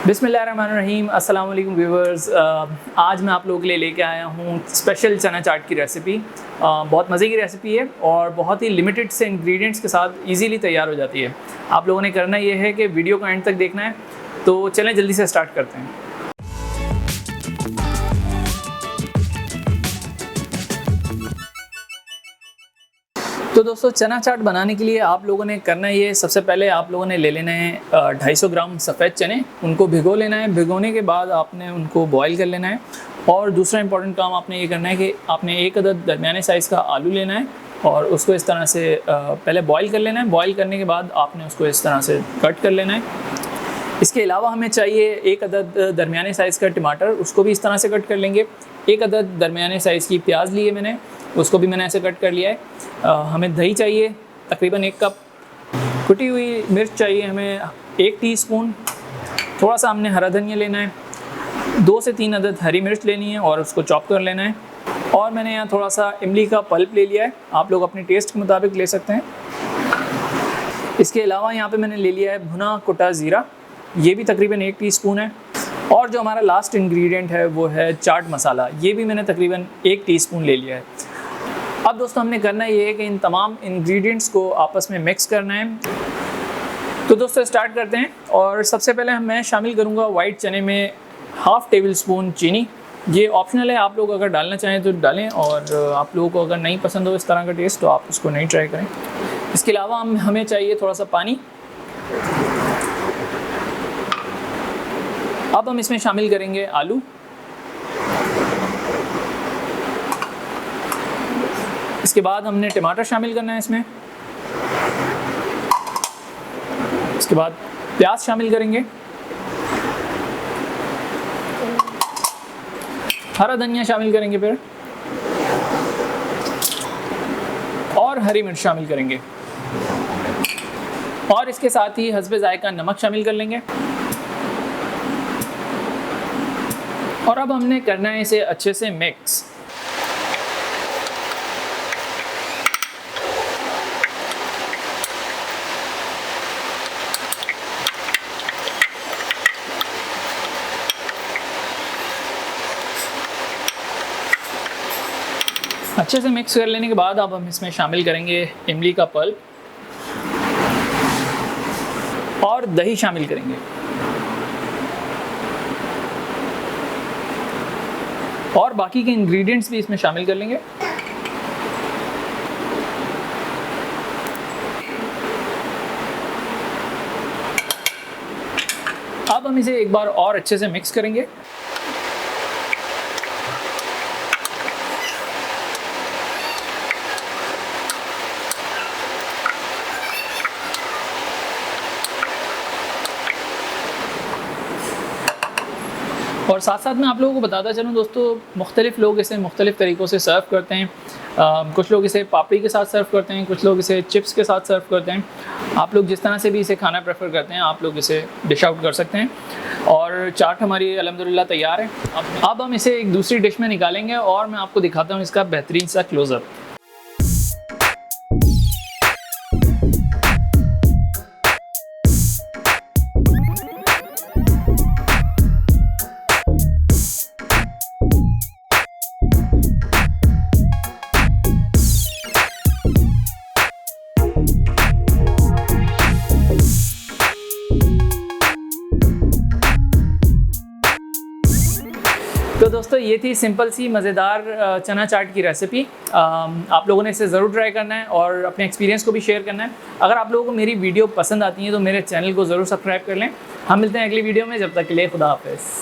बिस्मिल्लाहिर्रहमानिर्रहीम। अस्सलाम वालेकुम व्यूवर्स। आज मैं आप लोगों के लिए लेके आया हूँ स्पेशल चना चाट की रेसिपी। बहुत मज़े की रेसिपी है और बहुत ही लिमिटेड से इंग्रेडिएंट्स के साथ इजीली तैयार हो जाती है। आप लोगों ने करना ये है कि वीडियो को एंड तक देखना है। तो चलें जल्दी से स्टार्ट करते हैं। तो दोस्तों, चना चाट बनाने के लिए आप लोगों ने करना ये, सबसे पहले आप लोगों ने ले लेना है 250 ग्राम सफ़ेद चने। उनको भिगो लेना है। भिगोने के बाद आपने उनको बॉईल कर लेना है। और दूसरा इंपॉर्टेंट काम आपने ये करना है कि आपने एक अदद दरमियाने साइज़ का आलू लेना है और उसको इस तरह से पहले बॉईल कर लेना है। बॉईल करने के बाद आपने उसको इस तरह से कट कर लेना है। इसके अलावा हमें चाहिए एक अदद दरमियाने साइज़ का टमाटर, उसको भी इस तरह से कट कर लेंगे। एक अदद दरमियाने साइज़ की प्याज लिए मैंने, उसको भी मैंने ऐसे कट कर लिया है। हमें दही चाहिए तकरीबन 1 कप। कुटी हुई मिर्च चाहिए हमें 1 टीस्पून। थोड़ा सा हमने हरा धनिया लेना है। 2 से 3 अदद हरी मिर्च लेनी है और उसको चॉप कर लेना है। और मैंने यहाँ थोड़ा सा इमली का पल्प ले लिया है, आप लोग अपने टेस्ट के मुताबिक ले सकते हैं। इसके अलावा यहाँ पे मैंने ले लिया है भुना कुटा ज़ीरा, ये भी तकरीबन 1 टीस्पून है। और जो हमारा लास्ट इंग्रेडिएंट है वो है चाट मसाला, ये भी मैंने तकरीबन 1 टीस्पून ले लिया है। अब दोस्तों, हमने करना ये है कि इन तमाम इंग्रेडिएंट्स को आपस में मिक्स करना है। तो दोस्तों स्टार्ट करते हैं। और सबसे पहले मैं शामिल करूँगा वाइट चने में ½ टेबल स्पून चीनी। ये ऑप्शनल है, आप लोग अगर डालना चाहें तो डालें, और आप लोगों को अगर नहीं पसंद हो इस तरह का टेस्ट तो आप उसको नहीं ट्राई करें। इसके अलावा हमें चाहिए थोड़ा सा पानी। अब हम इसमें शामिल करेंगे आलू। इसके बाद हमने टमाटर शामिल करना है इसमें। इसके बाद प्याज शामिल करेंगे। हरा धनिया शामिल करेंगे फिर, और हरी मिर्च शामिल करेंगे। और इसके साथ ही हस्बे जायका नमक शामिल कर लेंगे। और अब हमने करना है इसे अच्छे से मिक्स। अच्छे से मिक्स कर लेने के बाद अब हम इसमें शामिल करेंगे इमली का पल्प और दही शामिल करेंगे। और बाकी के इंग्रेडिएंट्स भी इसमें शामिल कर लेंगे। अब हम इसे एक बार और अच्छे से मिक्स करेंगे। और साथ साथ मैं आप लोगों को बताता चलूँ दोस्तों, मुख्तलिफ़ लोग इसे मुख्तलिफ़ तरीक़ों से सर्व करते हैं। कुछ लोग इसे पापड़ी के साथ सर्व करते हैं, कुछ लोग इसे चिप्स के साथ सर्व करते हैं। आप लोग जिस तरह से भी इसे खाना प्रेफर करते हैं आप लोग इसे डिश आउट कर सकते हैं। और चाट हमारी अल्हम्दुलिल्लाह तैयार है। अब हम इसे एक दूसरी डिश में निकालेंगे और मैं आपको दिखाता हूँ इसका बेहतरीन सा क्लोज़अप। तो दोस्तों, ये थी सिंपल सी मज़ेदार चना चाट की रेसिपी। आप लोगों ने इसे ज़रूर ट्राई करना है और अपने एक्सपीरियंस को भी शेयर करना है। अगर आप लोगों को मेरी वीडियो पसंद आती है तो मेरे चैनल को ज़रूर सब्सक्राइब कर लें। हम मिलते हैं अगली वीडियो में, जब तक के लिए खुदा हाफ़िज़।